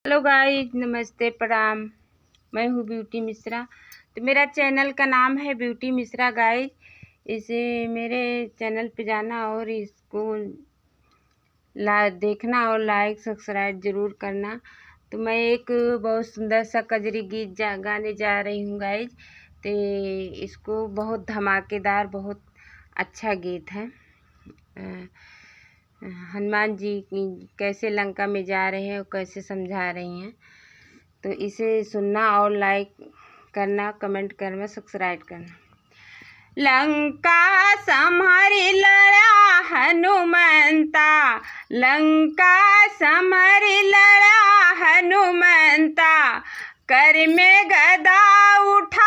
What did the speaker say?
Hello guys, नमस्ते, प्रणाम। मैं हूँ ब्यूटी मिश्रा। तो मेरा चैनल का नाम है ब्यूटी मिश्रा गाइस। इसे मेरे चैनल पे जाना और इसको देखना और लाइक सब्सक्राइब ज़रूर करना। तो मैं एक बहुत सुंदर सा कजरी गीत गाने जा रही हूँ गाइस। तो इसको बहुत धमाकेदार, बहुत अच्छा गीत है। हनुमान जी कैसे लंका में जा रहे हैं और कैसे समझा रही हैं। तो इसे सुनना और लाइक करना, कमेंट करना, सब्सक्राइब करना। लंका समरी लड़ा हनुमंता, लंका समरी लड़ा हनुमंता, कर में गदा उठा